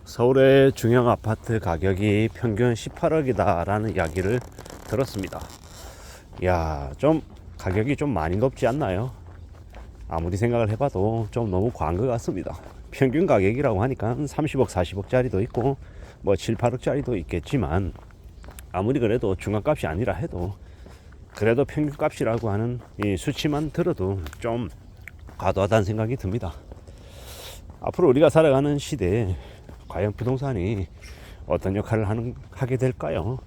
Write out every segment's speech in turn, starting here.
서울의 중형 아파트 가격이 평균 18억이다 라는 이야기를 들었습니다. 야, 좀 가격이 좀 많이 높지 않나요? 아무리 생각을 해봐도 좀 너무 과한 것 같습니다. 평균 가격이라고 하니까 30억 40억짜리도 있고 뭐 7, 8억짜리도 있겠지만, 아무리 그래도 중간값이 아니라 해도 그래도 평균값이라고 하는 이 수치만 들어도 좀 과도하다는 생각이 듭니다. 앞으로 우리가 살아가는 시대에 과연 부동산이 어떤 역할을 하게 될까요?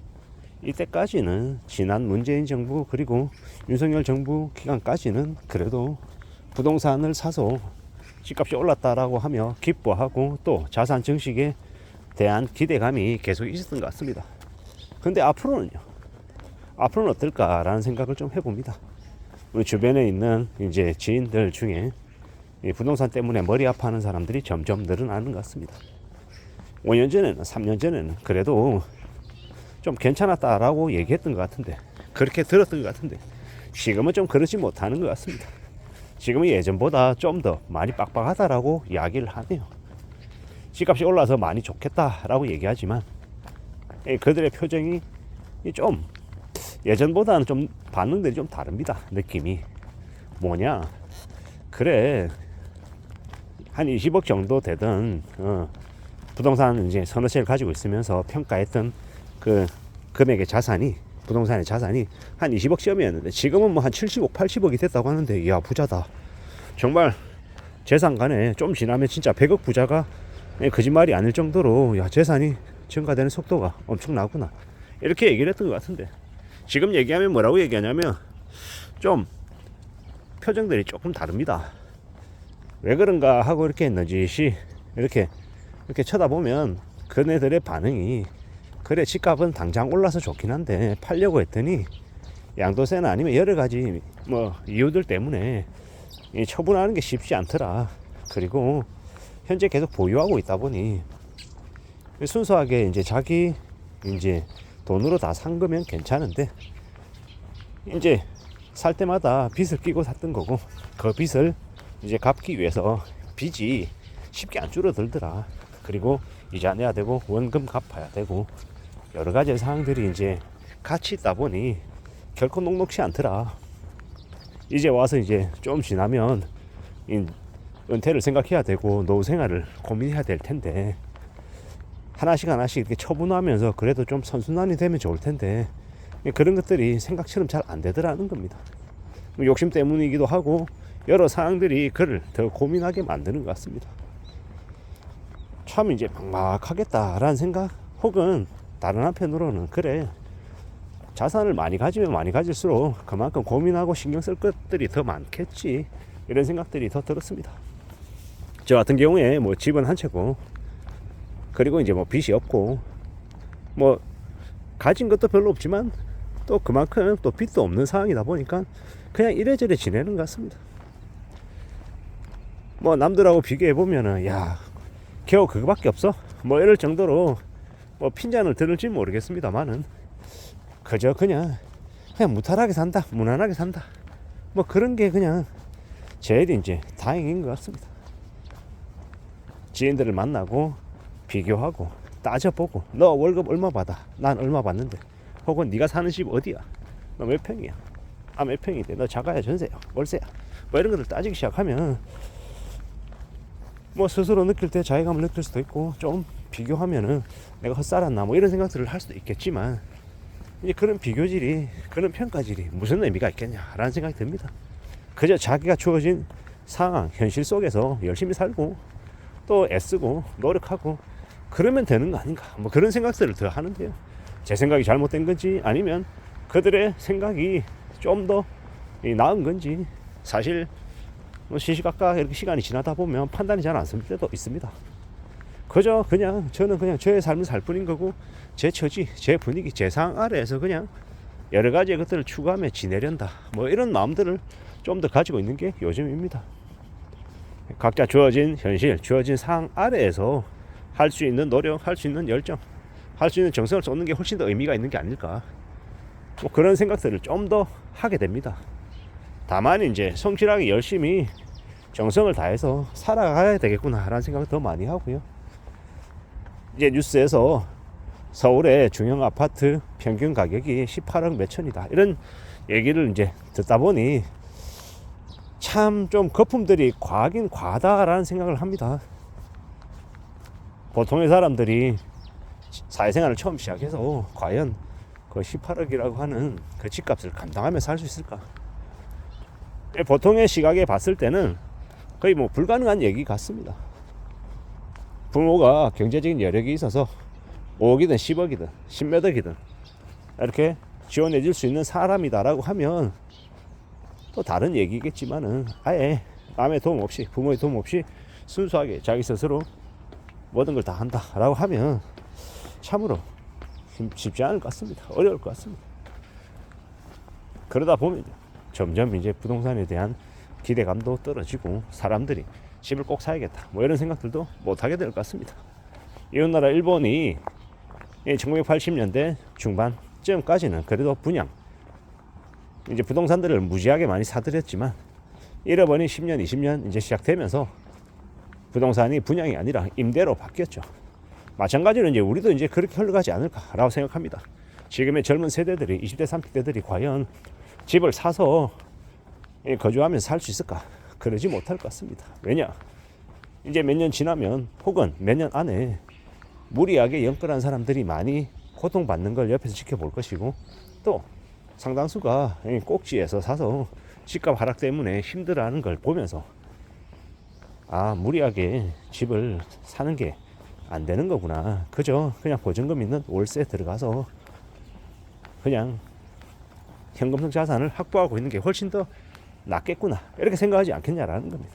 이때까지는 지난 문재인 정부 그리고 윤석열 정부 기간까지는 그래도 부동산을 사서 집값이 올랐다라고 하며 기뻐하고 또 자산 증식에 대한 기대감이 계속 있었던 것 같습니다. 근데 앞으로는 어떨까라는 생각을 좀 해봅니다. 우리 주변에 있는 이제 지인들 중에 이 부동산 때문에 머리 아파하는 사람들이 점점 늘어나는 것 같습니다. 5년 전에는, 3년 전에는 그래도 좀 괜찮았다라고 얘기했던 것 같은데, 그렇게 들었던 것 같은데, 지금은 좀 그러지 못하는 것 같습니다. 지금은 예전보다 좀 더 많이 빡빡하다라고 이야기를 하네요. 집값이 올라서 많이 좋겠다라고 얘기하지만 그들의 표정이 좀 예전보다는 좀 반응들이 좀 다릅니다. 느낌이 뭐냐, 그래 한 20억 정도 되던 부동산 이제 서너 채를 가지고 있으면서 평가했던 그 금액의 자산이, 부동산의 자산이 한 20억 시험이었는데 지금은 뭐 한 70억 80억이 됐다고 하는데, 이야 부자다. 정말 재산 간에 좀 지나면 진짜 100억 부자가 거짓말이 아닐 정도로 야 재산이 증가되는 속도가 엄청나구나, 이렇게 얘기를 했던 것 같은데, 지금 얘기하면 뭐라고 얘기하냐면 좀 표정들이 조금 다릅니다. 왜 그런가 하고 이렇게 너지시 이렇게 쳐다보면 그네들의 반응이, 그래 집값은 당장 올라서 좋긴 한데 팔려고 했더니 양도세나 아니면 여러 가지 뭐 이유들 때문에 처분하는 게 쉽지 않더라. 그리고 현재 계속 보유하고 있다 보니 순수하게 이제 자기 이제 돈으로 다 산 거면 괜찮은데, 이제 살 때마다 빚을 끼고 샀던 거고, 그 빚을 이제 갚기 위해서 빚이 쉽게 안 줄어들더라. 그리고 이자 내야 되고 원금 갚아야 되고 여러 가지 사항들이 이제 같이 있다 보니 결코 녹록지 않더라. 이제 와서 이제 좀 지나면 은퇴를 생각해야 되고 노후 생활을 고민해야 될 텐데, 하나씩 이렇게 처분하면서 그래도 좀 선순환이 되면 좋을 텐데 그런 것들이 생각처럼 잘 안 되더라는 겁니다. 욕심 때문이기도 하고 여러 사항들이 그를 더 고민하게 만드는 것 같습니다. 참 이제 막막하겠다라는 생각, 혹은 다른 한편으로는 그래 자산을 많이 가지면 많이 가질수록 그만큼 고민하고 신경 쓸 것들이 더 많겠지, 이런 생각들이 더 들었습니다. 저 같은 경우에 뭐 집은 한 채고, 그리고 이제 뭐 빚이 없고 뭐 가진 것도 별로 없지만 또 그만큼 또 빚도 없는 상황이다 보니까 그냥 이래저래 지내는 것 같습니다. 뭐 남들하고 비교해 보면은 야 겨우 그거밖에 없어 뭐 이럴 정도로 뭐 핀잔을 들을지 모르겠습니다만은 그저 그냥 무탈하게 산다, 무난하게 산다, 뭐 그런 게 그냥 제일 이제 다행인 것 같습니다. 지인들을 만나고 비교하고 따져보고, 너 월급 얼마 받아? 난 얼마 받는데. 혹은 네가 사는 집 어디야? 너 몇 평이야? 아 몇 평인데? 너 자가야 전세야? 월세야? 뭐 이런 것들 따지기 시작하면 뭐 스스로 느낄 때 자괴감을 느낄 수도 있고, 좀 비교하면은 내가 헛살았나 뭐 이런 생각들을 할 수도 있겠지만, 이제 그런 비교질이, 그런 평가질이 무슨 의미가 있겠냐라는 생각이 듭니다. 그저 자기가 주어진 상황, 현실 속에서 열심히 살고 또 애쓰고 노력하고 그러면 되는 거 아닌가, 뭐 그런 생각들을 더 하는데요. 제 생각이 잘못된 건지 아니면 그들의 생각이 좀 더 나은 건지, 사실 뭐 시시각각 이렇게 시간이 지나다 보면 판단이 잘 안 쓸 때도 있습니다. 그저 그냥 저는 그냥 저의 삶을 살 뿐인 거고, 제 처지, 제 분위기, 제 상황 아래에서 그냥 여러 가지 것들을 추구하며 지내련다, 뭐 이런 마음들을 좀 더 가지고 있는 게 요즘입니다. 각자 주어진 현실, 주어진 상황 아래에서 할 수 있는 노력, 할 수 있는 열정, 할 수 있는 정성을 쏟는 게 훨씬 더 의미가 있는 게 아닐까, 뭐 그런 생각들을 좀 더 하게 됩니다. 다만 이제 성실하게 열심히 정성을 다해서 살아가야 되겠구나 라는 생각을 더 많이 하고요. 이제 뉴스에서 서울의 중형 아파트 평균 가격이 18억 몇천이다 이런 얘기를 이제 듣다 보니 참 좀 거품들이 과하긴 과하다라는 생각을 합니다. 보통의 사람들이 사회생활을 처음 시작해서 과연 그 18억이라고 하는 그 집값을 감당하며 살 수 있을까? 보통의 시각에 봤을 때는 거의 뭐 불가능한 얘기 같습니다. 부모가 경제적인 여력이 있어서 5억이든 10억이든 10몇 억이든 이렇게 지원해 줄 수 있는 사람이다라고 하면 또 다른 얘기겠지만은 아예 남의 도움 없이 부모의 도움 없이 순수하게 자기 스스로 모든 걸 다 한다라고 하면 참으로 쉽지 않을 것 같습니다. 어려울 것 같습니다. 그러다 보면 점점 이제 부동산에 대한 기대감도 떨어지고 사람들이 집을 꼭 사야겠다 뭐 이런 생각들도 못하게 될 것 같습니다. 이웃나라 일본이 1980년대 중반쯤까지는 그래도 분양 이제 부동산들을 무지하게 많이 사들였지만 잃어버린 10년 20년 이제 시작되면서 부동산이 분양이 아니라 임대로 바뀌었죠. 마찬가지로 이제 우리도 이제 그렇게 흘러가지 않을까라고 생각합니다. 지금의 젊은 세대들이 20대 30대들이 과연 집을 사서 거주하면서 살 수 있을까? 그러지 못할 것 같습니다. 왜냐? 이제 몇 년 지나면 혹은 몇 년 안에 무리하게 연끌한 사람들이 많이 고통받는 걸 옆에서 지켜볼 것이고 또 상당수가 꼭지에서 사서 집값 하락 때문에 힘들어하는 걸 보면서 아 무리하게 집을 사는 게 안 되는 거구나. 그죠? 그냥 보증금 있는 월세 들어가서 그냥 현금성 자산을 확보하고 있는 게 훨씬 더 낫겠구나. 이렇게 생각하지 않겠냐라는 겁니다.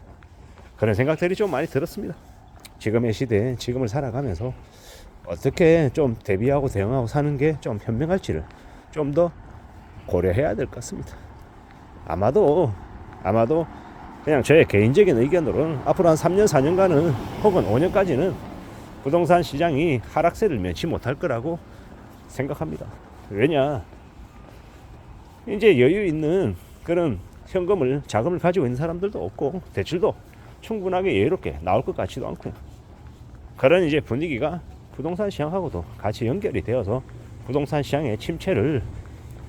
그런 생각들이 좀 많이 들었습니다. 지금의 시대에 지금을 살아가면서 어떻게 좀 대비하고 대응하고 사는 게 좀 현명할지를 좀 더 고려해야 될 것 같습니다. 아마도 그냥 저의 개인적인 의견으로는 앞으로 한 3년 4년간은 혹은 5년까지는 부동산 시장이 하락세를 면치 못할 거라고 생각합니다. 왜냐 이제 여유 있는 그런 현금을 자금을 가지고 있는 사람들도 없고 대출도 충분하게 여유롭게 나올 것 같지도 않고요. 그런 이제 분위기가 부동산 시장하고도 같이 연결이 되어서 부동산 시장의 침체를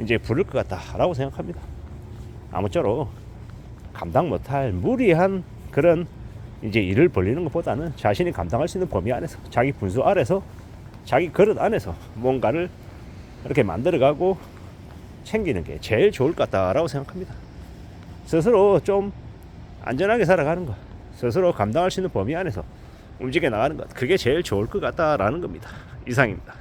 이제 부를 것 같다라고 생각합니다. 아무쪼록 감당 못할 무리한 그런 이제 일을 벌리는 것보다는 자신이 감당할 수 있는 범위 안에서 자기 분수 아래서 자기 그릇 안에서 뭔가를 이렇게 만들어가고 챙기는 게 제일 좋을 것 같다라고 생각합니다. 스스로 좀 안전하게 살아가는 것, 스스로 감당할 수 있는 범위 안에서 움직여 나가는 것, 그게 제일 좋을 것 같다라는 겁니다. 이상입니다.